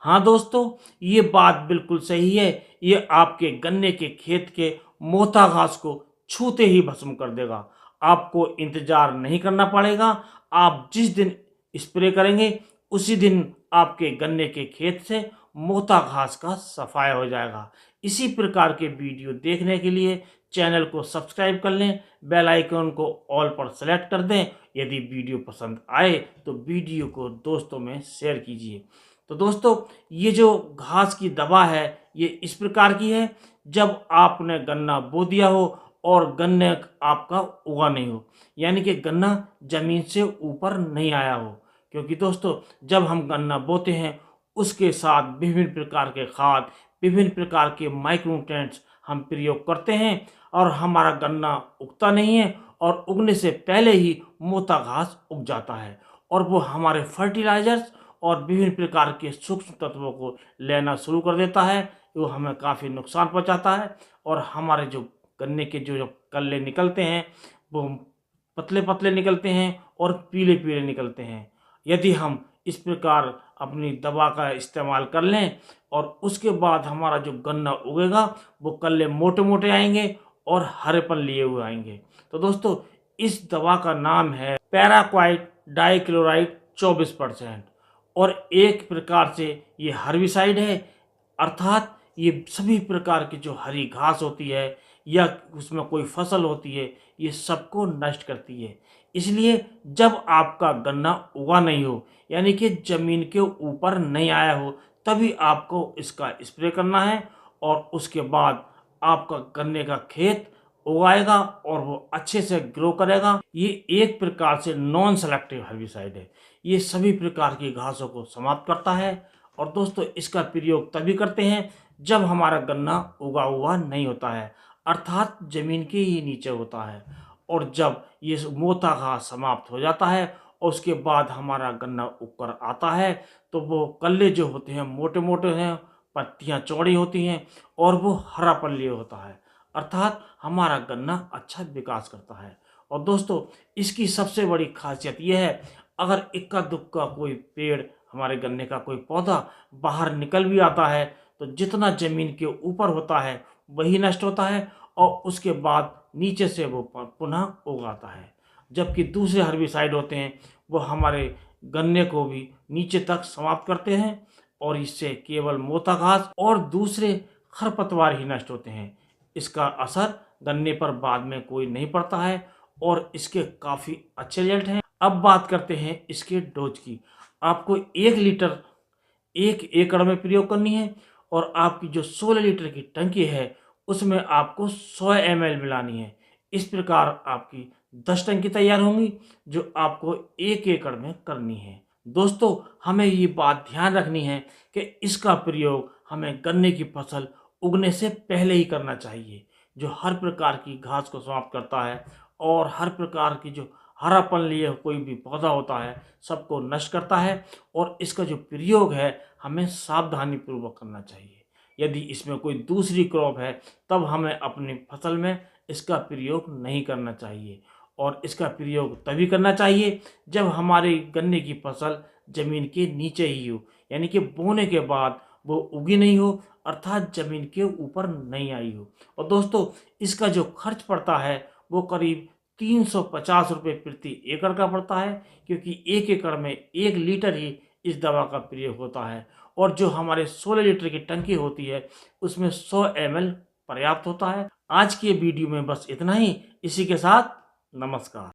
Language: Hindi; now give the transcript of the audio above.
हाँ दोस्तों, ये बात बिल्कुल सही है। ये आपके गन्ने के खेत के मोथा घास को छूते ही भस्म कर देगा। आपको इंतजार नहीं करना पड़ेगा। आप जिस दिन स्प्रे करेंगे उसी दिन आपके गन्ने के खेत से मोथा घास का सफाया हो जाएगा। इसी प्रकार के वीडियो देखने के लिए चैनल को सब्सक्राइब कर लें, बेल आइकन को ऑल पर सेलेक्ट कर दें। यदि वीडियो पसंद आए तो वीडियो को दोस्तों में शेयर कीजिए। तो दोस्तों, ये जो घास की दवा है ये इस प्रकार की है। जब आपने गन्ना बो दिया हो और गन्ने आपका उगा नहीं हो, यानी कि गन्ना जमीन से ऊपर नहीं आया हो, क्योंकि दोस्तों जब हम गन्ना बोते हैं उसके साथ विभिन्न प्रकार के खाद, विभिन्न प्रकार के माइक्रोन्यूट्रिएंट्स हम प्रयोग करते हैं और हमारा गन्ना उगता नहीं है और उगने से पहले ही मोटा घास उग जाता है और वो हमारे फर्टिलाइजर्स और विभिन्न प्रकार के सूक्ष्म तत्वों को लेना शुरू कर देता है। वो हमें काफ़ी नुकसान पहुंचाता है और हमारे जो गन्ने के जो कल्ले निकलते हैं वो पतले पतले निकलते हैं और पीले पीले निकलते हैं। यदि हम इस प्रकार अपनी दवा का इस्तेमाल कर लें और उसके बाद हमारा जो गन्ना उगेगा वो कल्ले मोटे मोटे आएंगे और हरेपन लिए हुए आएंगे। तो दोस्तों, इस दवा का नाम है पैराक्वाइट डाइक्लोराइड 24% और एक प्रकार से ये हर्बिसाइड है, अर्थात ये सभी प्रकार की जो हरी घास होती है या उसमें कोई फसल होती है ये सबको नष्ट करती है। इसलिए जब आपका गन्ना उगा नहीं हो, यानी कि ज़मीन के ऊपर नहीं आया हो, तभी आपको इसका स्प्रे करना है और उसके बाद आपका गन्ने का खेत उगाएगा और वो अच्छे से ग्रो करेगा। ये एक प्रकार से नॉन सेलेक्टिव हर्बिसाइड है। ये सभी प्रकार की घासों को समाप्त करता है और दोस्तों इसका प्रयोग तभी करते हैं जब हमारा गन्ना उगा हुआ नहीं होता है, अर्थात ज़मीन के ही नीचे होता है। और जब ये मोटा घास समाप्त हो जाता है और उसके बाद हमारा गन्ना ऊपर आता है तो वो कल्ले जो होते हैं मोटे मोटे हैं, पत्तियां चौड़ी होती हैं और वो हरापन लिए होता है, अर्थात हमारा गन्ना अच्छा विकास करता है। और दोस्तों, इसकी सबसे बड़ी खासियत यह है, अगर इक्का दुक्का कोई पेड़, हमारे गन्ने का कोई पौधा बाहर निकल भी आता है तो जितना ज़मीन के ऊपर होता है वही नष्ट होता है और उसके बाद नीचे से वो पुनः उगाता है। जबकि दूसरे हर्बिसाइड होते हैं वो हमारे गन्ने को भी नीचे तक समाप्त करते हैं और इससे केवल मोटा घास और दूसरे खरपतवार ही नष्ट होते हैं। इसका असर गन्ने पर बाद में कोई नहीं पड़ता है और इसके काफ़ी अच्छे रिजल्ट हैं। अब बात करते हैं इसके डोज की। आपको 1 लीटर 1 एकड़ में प्रयोग करनी है और आपकी जो 16 लीटर की टंकी है उसमें आपको 100 ml मिलानी है। इस प्रकार आपकी 10 टंकी तैयार होंगी जो आपको 1 एकड़ में करनी है। दोस्तों, हमें ये बात ध्यान रखनी है कि इसका प्रयोग हमें गन्ने की फसल उगने से पहले ही करना चाहिए, जो हर प्रकार की घास को समाप्त करता है और हर प्रकार की जो हरापन लिए कोई भी पौधा होता है सबको नष्ट करता है। और इसका जो प्रयोग है हमें सावधानी पूर्वक करना चाहिए। यदि इसमें कोई दूसरी क्रॉप है तब हमें अपनी फसल में इसका प्रयोग नहीं करना चाहिए और इसका प्रयोग तभी करना चाहिए जब हमारे गन्ने की फसल ज़मीन के नीचे ही हो, यानी कि बोने के बाद वो उगी नहीं हो, अर्थात ज़मीन के ऊपर नहीं आई हो। और दोस्तों, इसका जो खर्च पड़ता है वो करीब 350 रुपये प्रति एकड़ का पड़ता है, क्योंकि 1 एकड़ में 1 लीटर ही इस दवा का प्रयोग होता है और जो हमारे 16 लीटर की टंकी होती है उसमें 100 ml पर्याप्त होता है। आज के वीडियो में बस इतना ही। इसी के साथ नमस्कार।